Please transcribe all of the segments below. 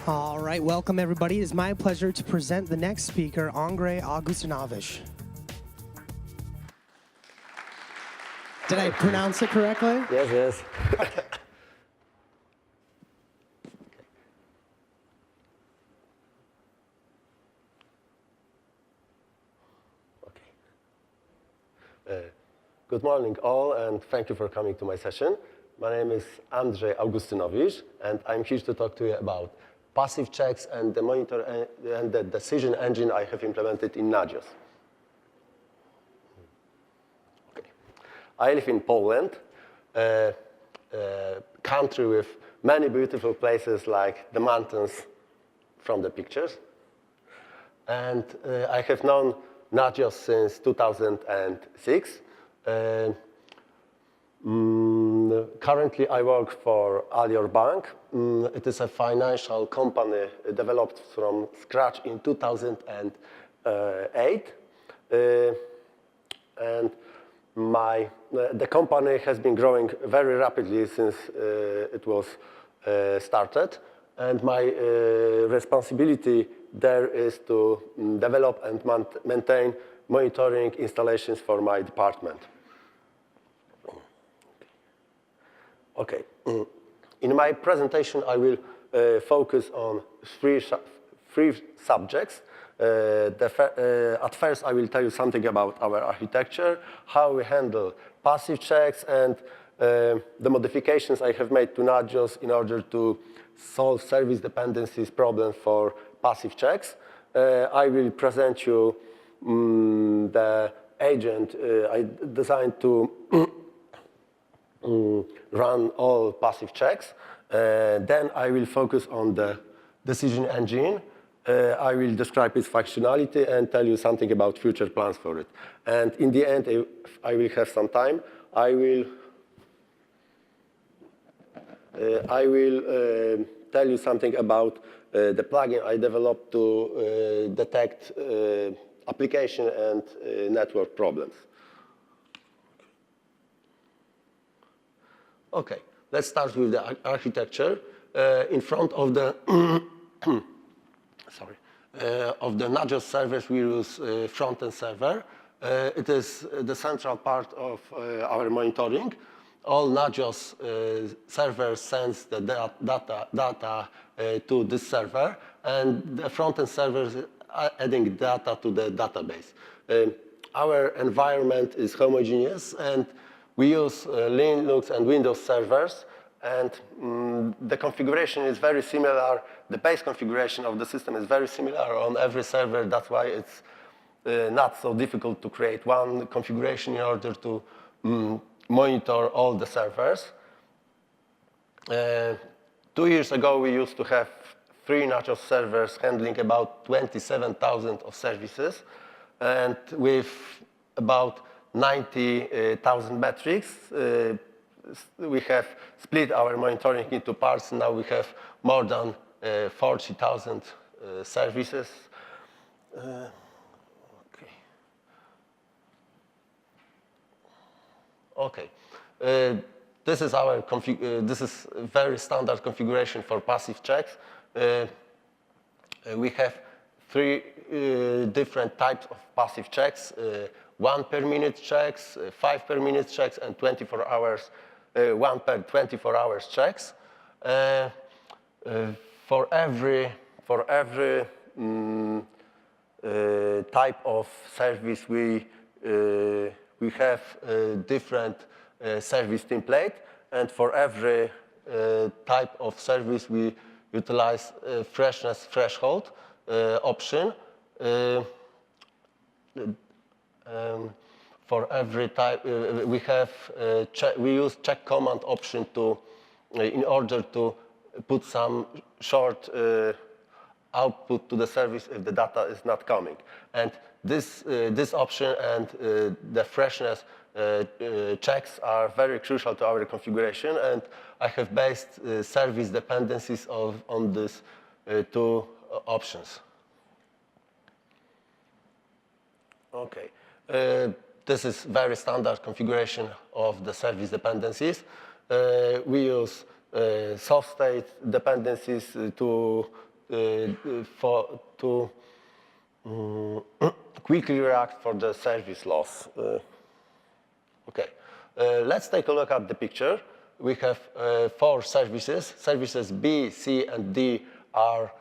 All right, welcome everybody. It is my pleasure to present the next speaker, Andrzej Augustynowicz. Did I pronounce it correctly? Yes, yes. Good morning all, and thank you for coming to my session. My name is Andrzej Augustynowicz, and I'm here to talk to you about passive checks and the monitor and the decision engine I have implemented in Nagios. Okay. I live in Poland, a country with many beautiful places like the mountains from the pictures. And I have known Nagios since 2006. Currently, I work for Alior Bank. It is a financial company developed from scratch in 2008. And the company has been growing very rapidly since it was started. And my responsibility there is to develop and maintain monitoring installations for my department. Okay. In my presentation, I will focus on three subjects. At first, I will tell you something about our architecture, how we handle passive checks, and the modifications I have made to Nagios in order to solve service dependencies problem for passive checks. I will present you the agent I designed to run all passive checks. Then I will focus on the decision engine. I will describe its functionality and tell you something about future plans for it. And in the end, if I will have some time, I will tell you something about the plugin I developed to detect application and network problems. Okay, let's start with the architecture. In front of the of the Nagios servers, we use front-end server. It is the central part of our monitoring. All Nagios servers sends the data to this server, and the front-end servers are adding data to the database. Our environment is homogeneous, and we use Linux and Windows servers, and the configuration is very similar. The base configuration of the system is very similar on every server. That's why it's not so difficult to create one configuration in order to monitor all the servers. 2 years ago, we used to have 3 Nagios servers handling about 27,000 of services, and with about 90,000 metrics. We have split our monitoring into parts. Now we have more than 40,000 services. Okay. This is our this is very standard configuration for passive checks. We have 3 different types of passive checks. 1 per minute checks, 5 per minute checks, and 24 hours, 1 per 24 hours checks. For every type of service, we have a different service template, and for every type of service, we utilize freshness threshold option. For every type, we use check command option in order to put some short output to the service if the data is not coming. And this option and the freshness checks are very crucial to our configuration, and I have based service dependencies on these 2 options. Okay. This is very standard configuration of the service dependencies. We use soft state dependencies to quickly react for the service loss. Okay, let's take a look at the picture. We have 4 services. Services B, C, and D are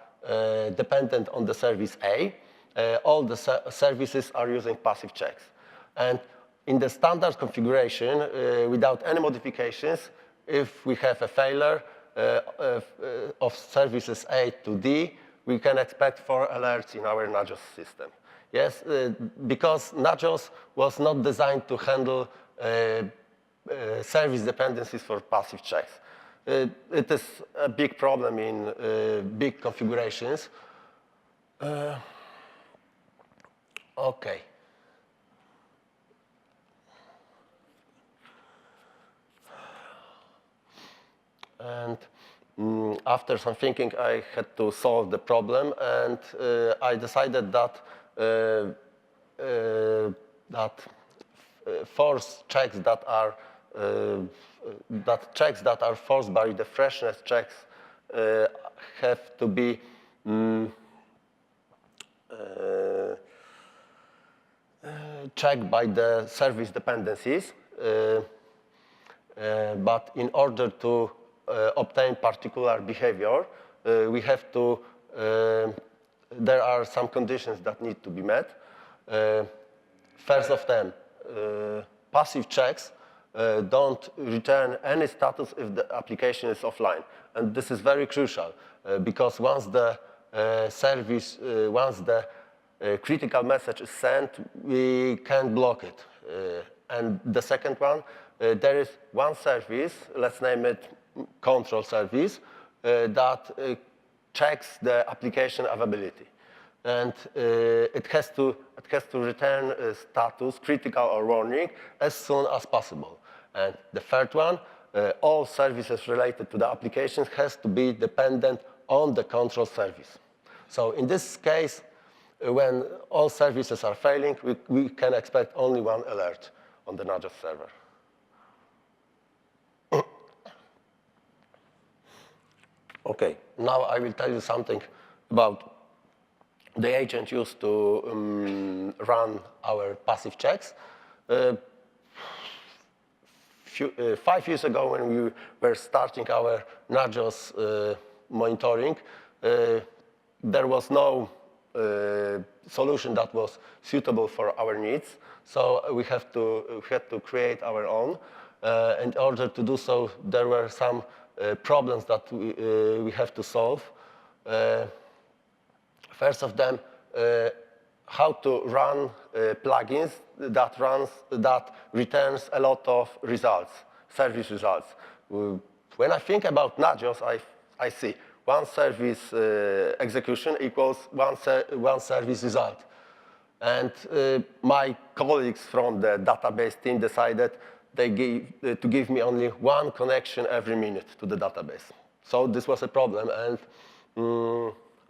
dependent on the service A. All the services are using passive checks. And in the standard configuration, without any modifications, if we have a failure of services A to D, we can expect 4 alerts in our Nagios system. Yes, because Nagios was not designed to handle service dependencies for passive checks. It is a big problem in big configurations. Okay. And after some thinking, I had to solve the problem, and I decided that force checks that are forced by the freshness checks have to be checked by the service dependencies. But in order to obtain particular behavior, we have to, there are some conditions that need to be met. First of them, passive checks don't return any status if the application is offline. And this is very crucial because once the critical message is sent, we can't block it. And the second one, there is one service, let's name it control service, that checks the application availability. And it has to return a status, critical or warning, as soon as possible. And the third one, all services related to the application has to be dependent on the control service. So in this case, when all services are failing, we can expect only one alert on the Nagios server. Okay, now I will tell you something about the agent used to run our passive checks. 5 years ago, when we were starting our Nagios monitoring, there was no solution that was suitable for our needs. So we had to create our own. In order to do so, there were some problems that we have to solve. First of them, how to run plugins that returns a lot of results, service results. When I think about Nagios, I see one service execution equals one service result. And my colleagues from the database team decided to give me only one connection every minute to the database. So this was a problem, and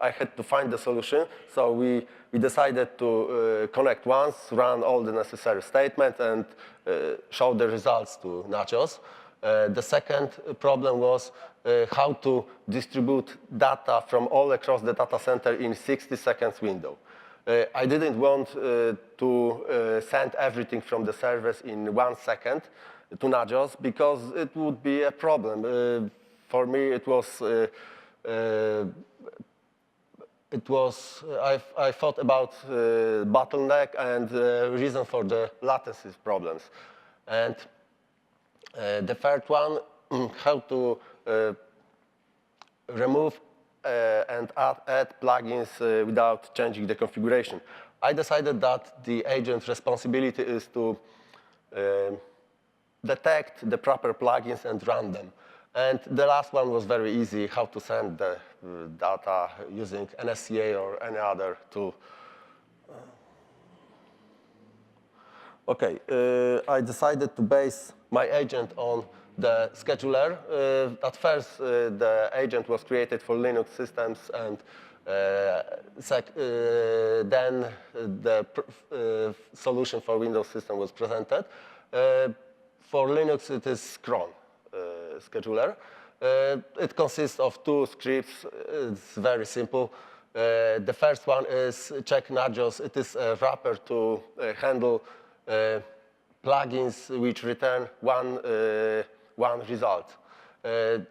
I had to find the solution. So we decided to connect once, run all the necessary statements, and show the results to Nagios. The second problem was how to distribute data from all across the data center in 60 seconds window. I didn't want to send everything from the servers in 1 second to Nagios because it would be a problem. For me, I thought about bottleneck and reason for the latency problems. And the third one, how to remove and add plugins without changing the configuration. I decided that the agent's responsibility is to detect the proper plugins and run them. And the last one was very easy, how to send the data using NSCA or any other tool. Okay, I decided to base my agent on the scheduler. At first, the agent was created for Linux systems, and then the solution for Windows system was presented. For Linux, it is cron scheduler. It consists of two scripts. It's very simple. The first one is check Nagios. It is a wrapper to handle plugins which return one result. The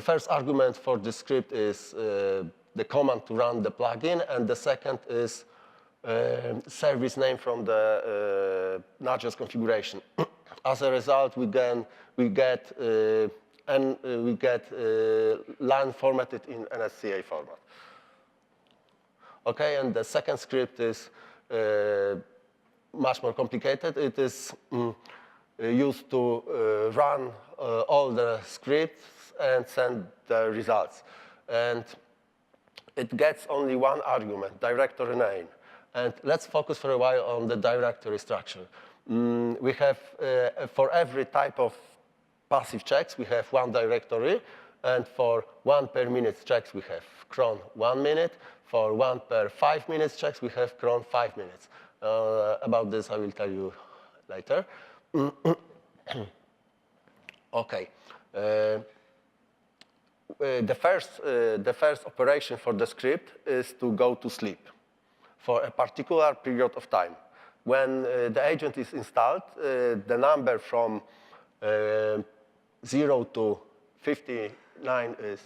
first argument for the script is the command to run the plugin, and the second is service name from the Nagios configuration. As a result, we get line formatted in NSCA format. Okay, and the second script is much more complicated. It is used to run all the scripts and send the results. And it gets only one argument, directory name. And let's focus for a while on the directory structure. We have, for every type of passive checks, we have one directory. And for 1 per minute checks, we have cron 1 minute. For 1 per 5 minutes checks, we have cron 5 minutes. About this, I will tell you later. Okay. The first operation for the script is to go to sleep for a particular period of time. When the agent is installed, the number from 0 to 59 is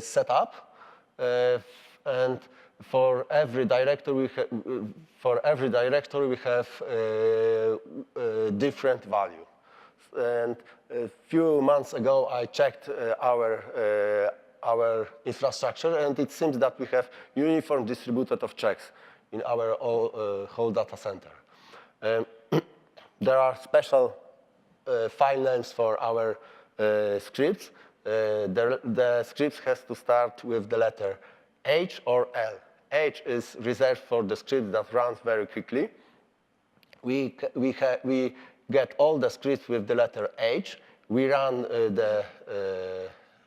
set up, and for every directory we have a different value. And a few months ago, I checked our infrastructure, and it seems that we have uniform distributed of checks in our whole data center. There are special file names for our scripts. The scripts has to start with the letter H or L. H is reserved for the script that runs very quickly. We get all the scripts with the letter H. We run the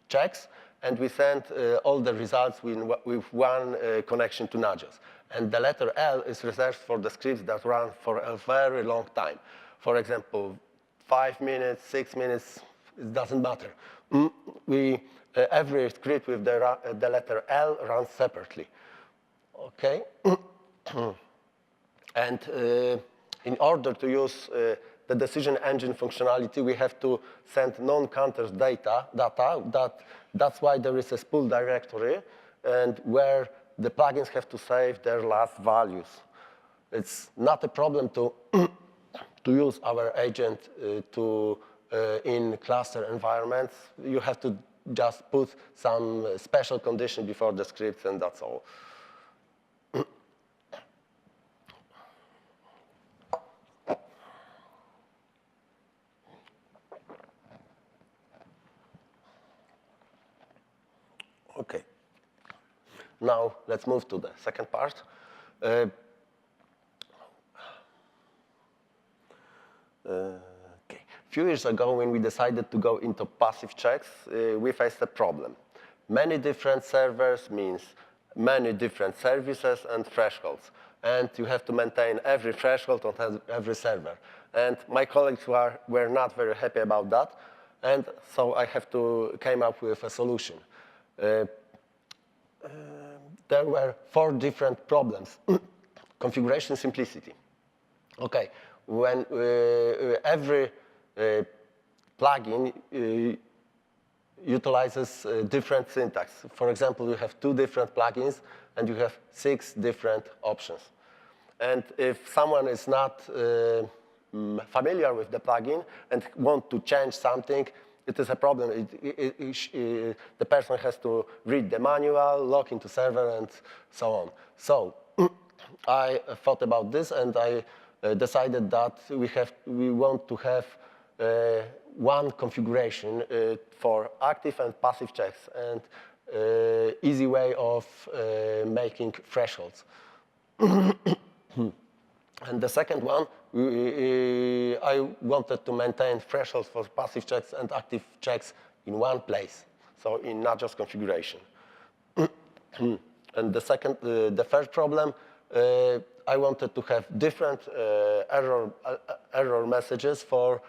checks, and we send all the results with one connection to Nagios. And the letter L is reserved for the scripts that run for a very long time. For example, 5 minutes, 6 minutes, it doesn't matter. Every script with the letter L runs separately. Okay? And in order to use the decision engine functionality, we have to send non-counters data. That's why there is a spool directory, and where the plugins have to save their last values. It's not a problem to use our agent in cluster environments. You have to just put some special condition before the scripts, and that's all. Okay. Now let's move to the second part. Okay. A few years ago, when we decided to go into passive checks, we faced a problem. Many different servers means many different services and thresholds. And you have to maintain every threshold on every server. And my colleagues were not very happy about that. And so I came up with a solution. There were 4 different problems. Configuration simplicity. Okay, when every plugin utilizes different syntax. For example, you have 2 different plugins, and you have 6 different options. And if someone is not familiar with the plugin and want to change something, it is a problem. The person has to read the manual, log into server, and so on. So I thought about this, and I decided that we want to have one configuration for active and passive checks, and easy way of making thresholds. And the second one, I wanted to maintain thresholds for passive checks and active checks in one place, so in Nagios configuration. And the third problem, I wanted to have different error messages for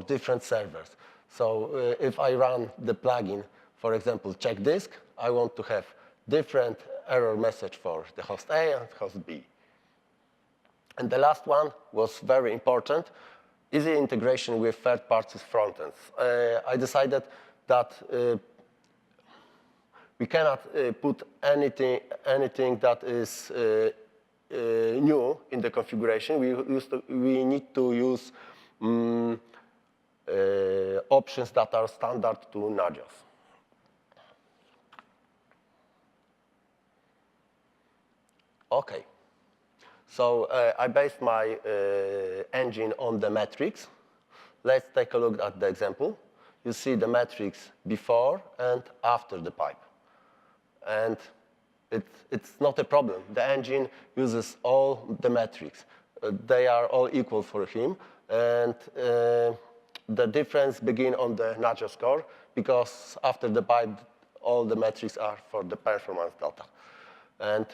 different servers. So if I run the plugin, for example, check disk, I want to have different error message for the host A and host B. And the last one was very important, easy integration with third-party frontends. I decided that we cannot put anything that is new in the configuration. We need to use options that are standard to Nagios. Okay. So I based my engine on the metrics. Let's take a look at the example. You see the metrics before and after the pipe. And it's not a problem. The engine uses all the metrics. They are all equal for him. And the difference begins on the Nagios Core, because after the pipe, all the metrics are for the performance data. And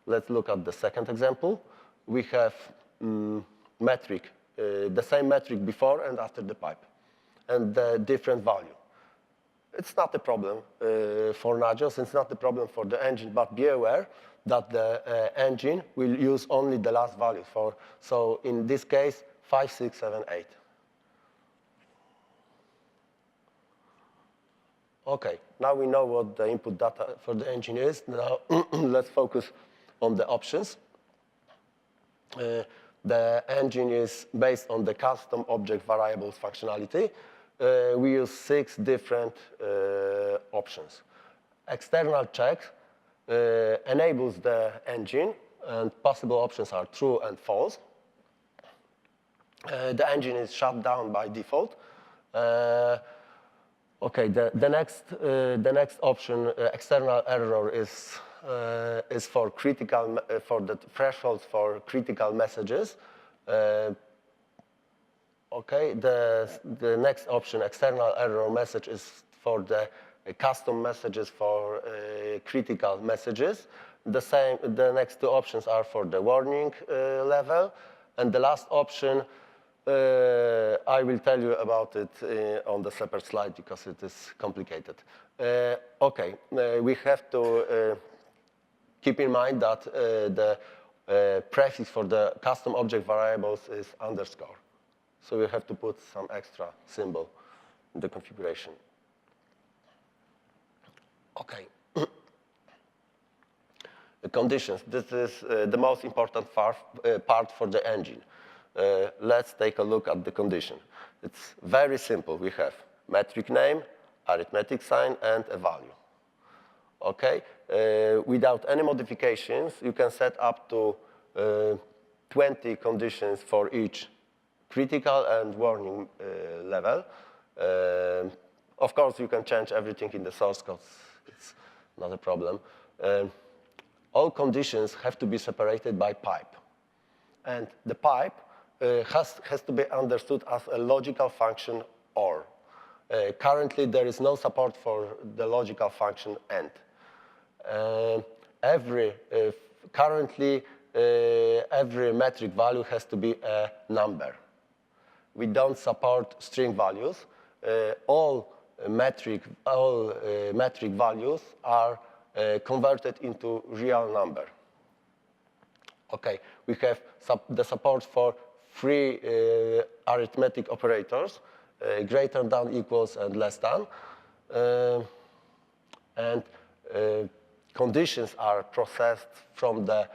let's look at the second example. We have metric, the same metric before and after the pipe, and the different value. It's not a problem for Nagios, it's not a problem for the engine, but be aware that the engine will use only the last value for, so in this case, 5, 6, 7, 8. Okay, now we know what the input data for the engine is. Now let's focus on the options. The engine is based on the custom object variables functionality. We use 6 different options. External check enables the engine, and possible options are true and false. The engine is shut down by default. Okay, the next option, external error, is for critical, for the thresholds for critical messages. Okay, the next option, external error message, is for the custom messages for critical messages. The next 2 options are for the warning level, and the last option, I will tell you about it on the separate slide because it is complicated. Okay, we have to keep in mind that the prefix for the custom object variables is underscore. So we have to put some extra symbol in the configuration. Okay. The conditions. This is the most important part for the engine. Let's take a look at the condition. It's very simple. We have metric name, arithmetic sign, and a value. Okay? Without any modifications, you can set up to 20 conditions for each critical and warning level. Of course, you can change everything in the source code. It's not a problem. All conditions have to be separated by pipe. And the pipe has to be understood as a logical function OR. Currently, there is no support for the logical function AND. Currently, every metric value has to be a number. We don't support string values. All metric values are converted into real number. Okay, we have the support for 3 arithmetic operators, greater than, equals, and less than. And conditions are processed from the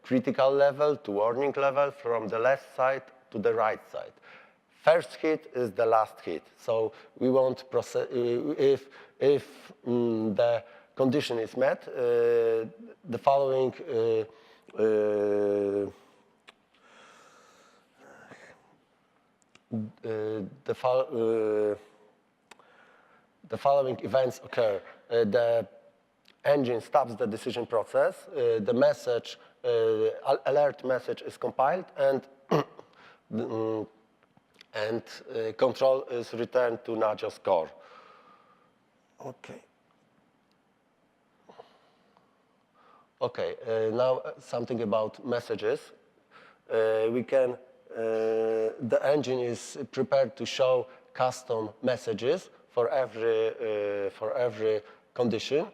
critical level to warning level, from the left side to the right side. First hit is the last hit. So we won't process, if the condition is met, the following the following events occur. The engine stops the decision process. The message, alert message, is compiled, and control is returned to Nagios Core. Okay. Okay. Now something about messages. The engine is prepared to show custom messages for every condition.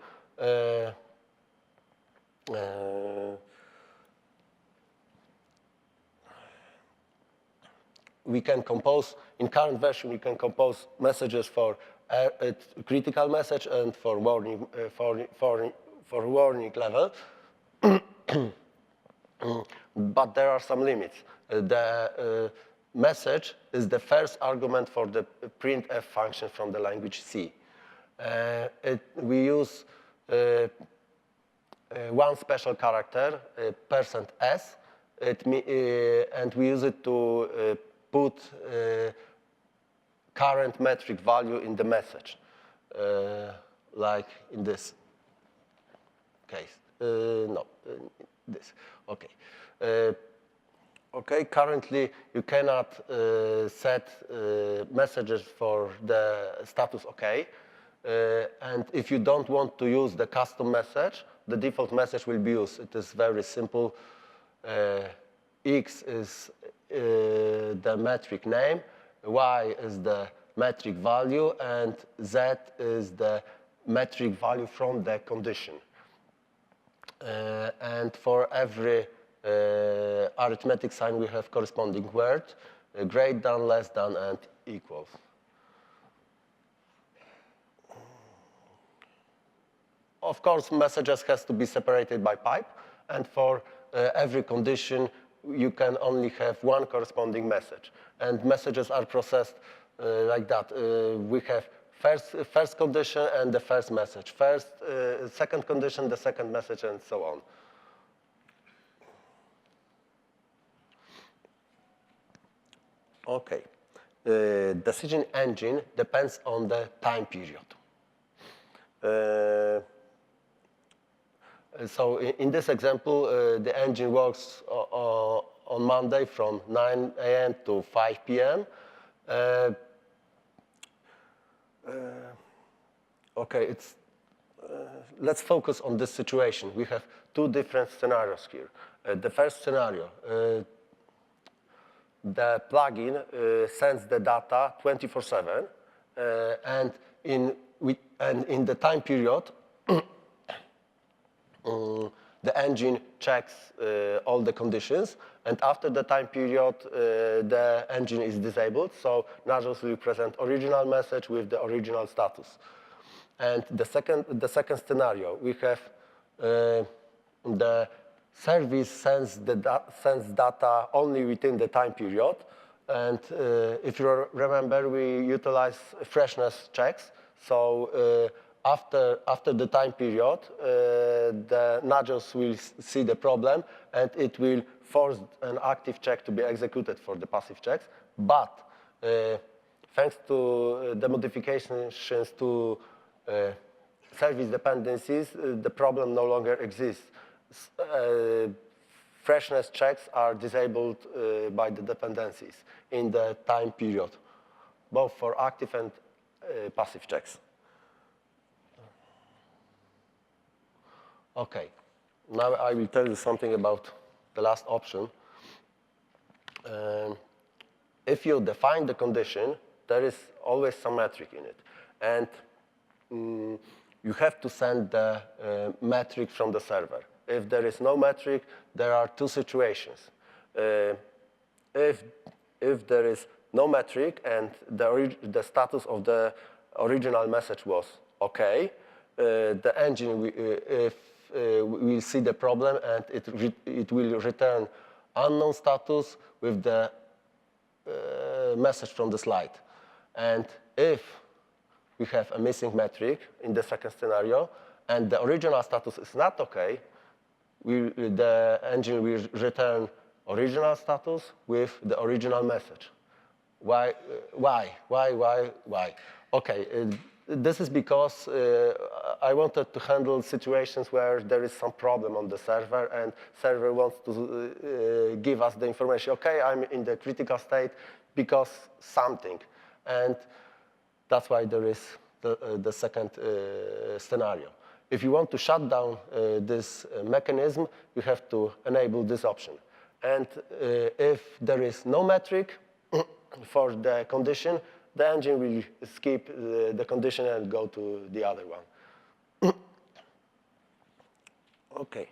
We can compose, in current version, we can compose messages for a critical message and for warning, for warning level. But there are some limits. The message is the first argument for the printf function from the language C. We use one special character, %s, and we use it to put current metric value in the message, like in this case. This. Okay. Okay. Currently, you cannot set messages for the status OK. And if you don't want to use the custom message, the default message will be used. It is very simple. X is the metric name, Y is the metric value, and Z is the metric value from the condition. And for every arithmetic sign, we have corresponding word, greater than, less than, and equals. Of course, messages has to be separated by pipe, and for every condition, you can only have one corresponding message. And messages are processed like that. We have first condition and the first message. Second condition, the second message, and so on. Okay. Decision engine depends on the time period. So in this example, the engine works on Monday from 9 a.m. to 5 p.m. Okay, let's focus on this situation. We have two different scenarios here. The first scenario, the plugin sends the data 24/7, and in the time period, the engine checks all the conditions, and after the time period, the engine is disabled, so Nagios will present original message with the original status. And the second scenario, we have the service sends data only within the time period, and if you remember, we utilize freshness checks, so after the time period, the Nagios will see the problem, and it will force an active check to be executed for the passive checks. But thanks to the modifications to service dependencies, the problem no longer exists. Freshness checks are disabled by the dependencies in the time period, both for active and passive checks. Okay, now I will tell you something about the last option. If you define the condition, there is always some metric in it. And you have to send the metric from the server. If there is no metric, there are two situations. If there is no metric and the status of the original message was OK, the engine will see the problem, and it will return unknown status with the message from the slide. And if we have a missing metric in the second scenario, and the original status is not OK, the engine will return original status with the original message. Why? Okay, this is because I wanted to handle situations where there is some problem on the server, and server wants to give us the information, okay, I'm in the critical state because something. And that's why there is the second scenario. If you want to shut down this mechanism, you have to enable this option. And if there is no metric for the condition, the engine will skip the condition and go to the other one. Okay.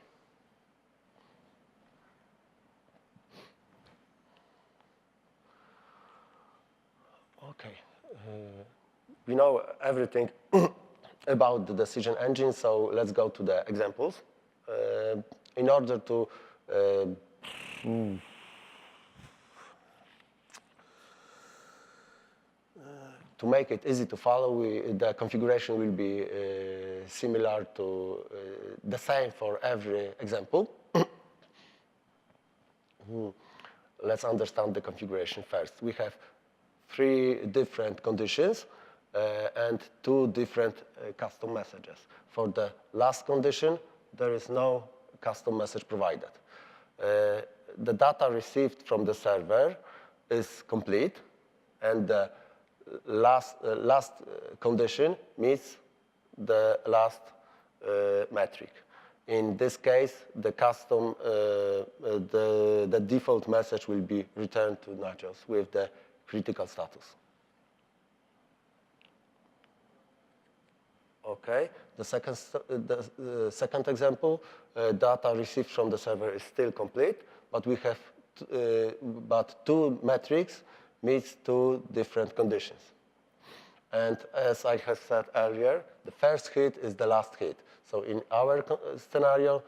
Okay. We know everything about the decision engine, so let's go to the examples. In order to make it easy to follow, the configuration will be similar to the same for every example. Let's understand the configuration first. We have 3 different conditions and 2 different custom messages. For the last condition, there is no custom message provided. The data received from the server is complete, and the last condition meets the last metric. In this case, the custom, the default message will be returned to Nagios with the critical status. Okay, the second example, data received from the server is still complete, but we have but 2 metrics meets 2 different conditions. And as I have said earlier, the first hit is the last hit. So in our scenario,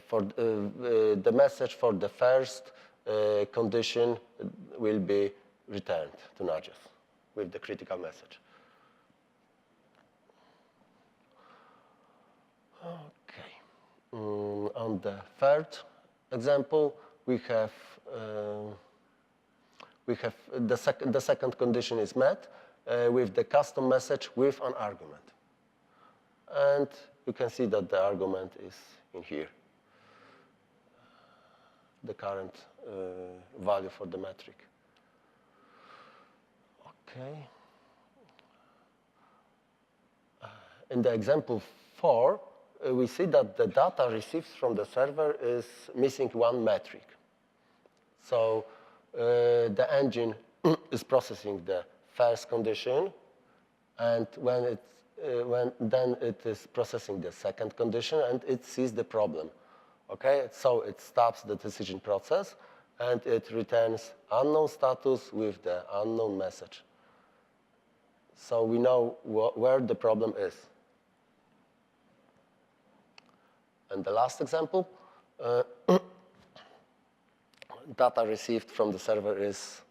for the message for the first condition will be returned to Nagios with the critical message. Okay. On the third example, we have the second condition is met with the custom message with an argument. And you can see that the argument is in here, the current value for the metric. Okay. In the example 4, we see that the data received from the server is missing 1 metric. So the engine is processing the first condition, and then it is processing the second condition, and it sees the problem. Okay, so it stops the decision process, and it returns unknown status with the unknown message. So we know where the problem is. And the last example, data received from the server is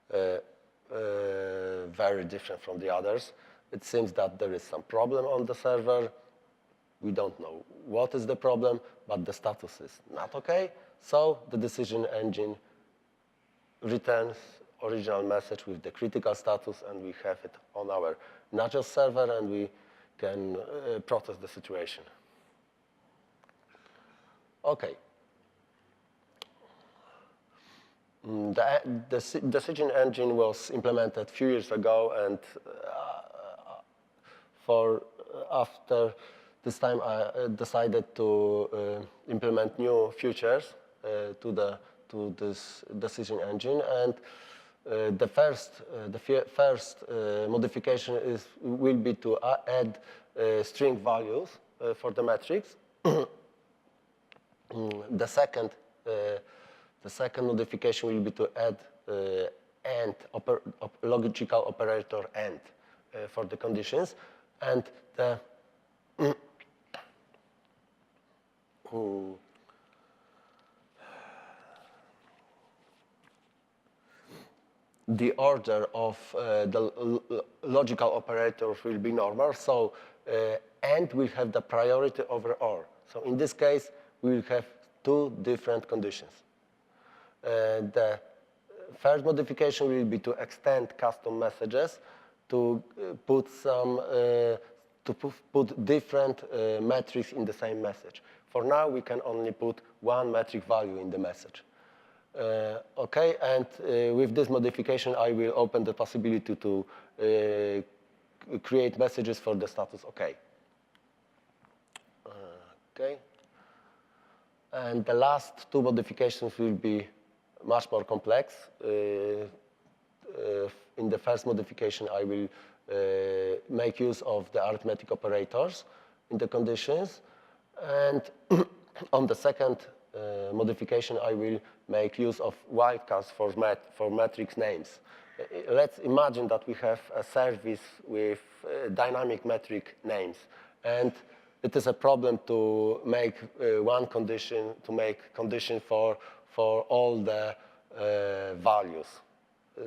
very different from the others. It seems that there is some problem on the server. We don't know what is the problem, but the status is not okay. So the decision engine returns original message with the critical status, and we have it on our Nagios server, and we can process the situation. Okay. The decision engine was implemented a few years ago, and after this time I decided to implement new features to this decision engine, and the first modification will be to add string values for the metrics. The second modification will be to add AND logical operator AND for the conditions, and the order of the logical operators will be normal. So AND will have the priority over OR. So in this case, we will have 2 different conditions. The third modification will be to extend custom messages to put different metrics in the same message. For now, we can only put 1 metric value in the message. Okay, and with this modification, I will open the possibility to create messages for the status OK. Okay. And the last 2 modifications will be much more complex. in the first modification, I will make use of the arithmetic operators in the conditions. And on the second modification, I will make use of wildcards for matrix names. Let's imagine that we have a service with dynamic metric names. And it is a problem to make one condition, to make condition for all the values,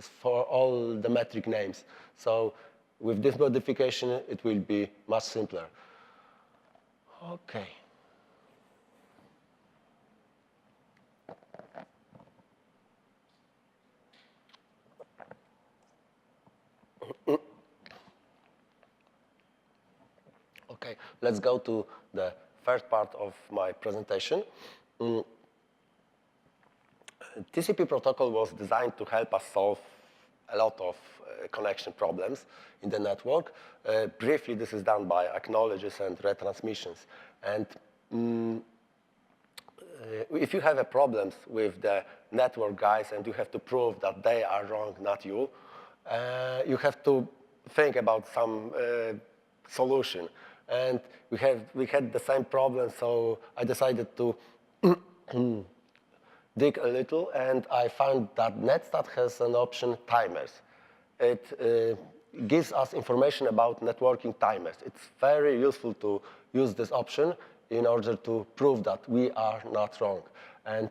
for all the metric names. So with this modification, it will be much simpler. Okay. Okay, let's go to the first part of my presentation. TCP protocol was designed to help us solve a lot of connection problems in the network. Briefly, this is done by acknowledges and retransmissions. And if you have a problems with the network guys and you have to prove that they are wrong, not you, you have to think about some solution. And we had the same problem, so I decided to dig a little, and I found that Netstat has an option timers. It gives us information about networking timers. It's very useful to use this option in order to prove that we are not wrong. And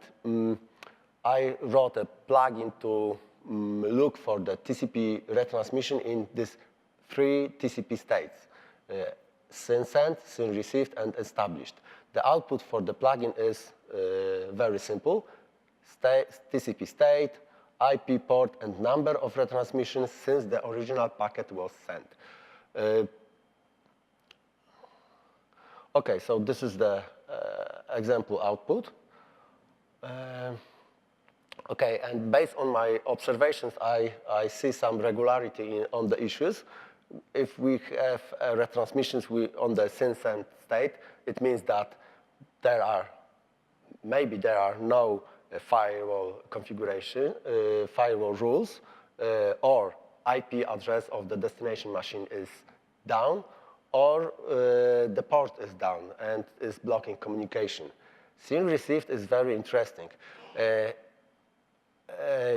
I wrote a plugin to look for the TCP retransmission in these 3 TCP states. SYN sent, SYN received, and established. The output for the plugin is very simple. TCP state, IP port, and number of retransmissions since the original packet was sent. Okay, so this is the example output. Okay, and based on my observations, I see some regularity on the issues. If we have retransmissions on the SYN sent state, it means that maybe there are no firewall configuration, firewall rules, or IP address of the destination machine is down, or the port is down and is blocking communication. SYN received is very interesting.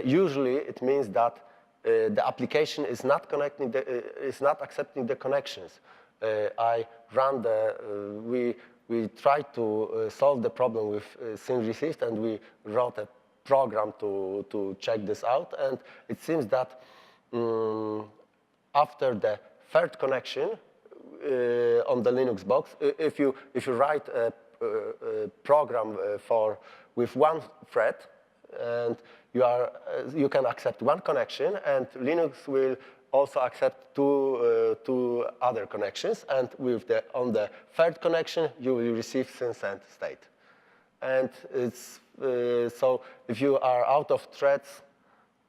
Usually, it means that the application is not connecting, is not accepting the connections. We tried to solve the problem with SYN received, and we wrote a program to check this out. And it seems that after the third connection on the Linux box, if you write a program with one thread, and you can accept one connection, and Linux will also accept two other connections, and on the third connection you will receive SYN sent state. And it's so if you are out of threads,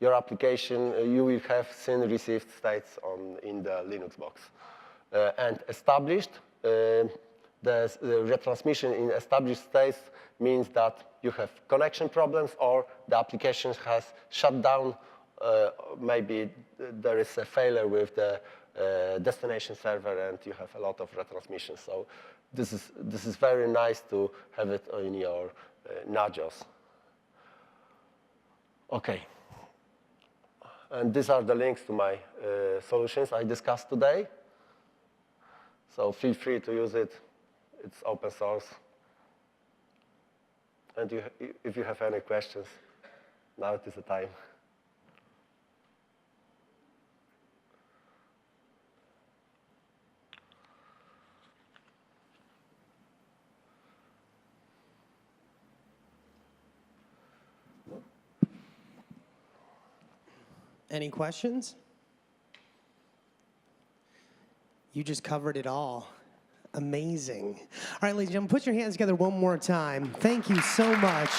your application you will have SYN received states in the Linux box. And established, the retransmission in established states means that you have connection problems or the application has shut down. Maybe there is a failure with the destination server and you have a lot of retransmissions. So this is very nice to have it in your Nagios. Okay. And these are the links to my solutions I discussed today. So feel free to use it. It's open source. And if you have any questions, now it is the time. Any questions? You just covered it all. Amazing. All right, ladies and gentlemen, put your hands together one more time. Thank you so much.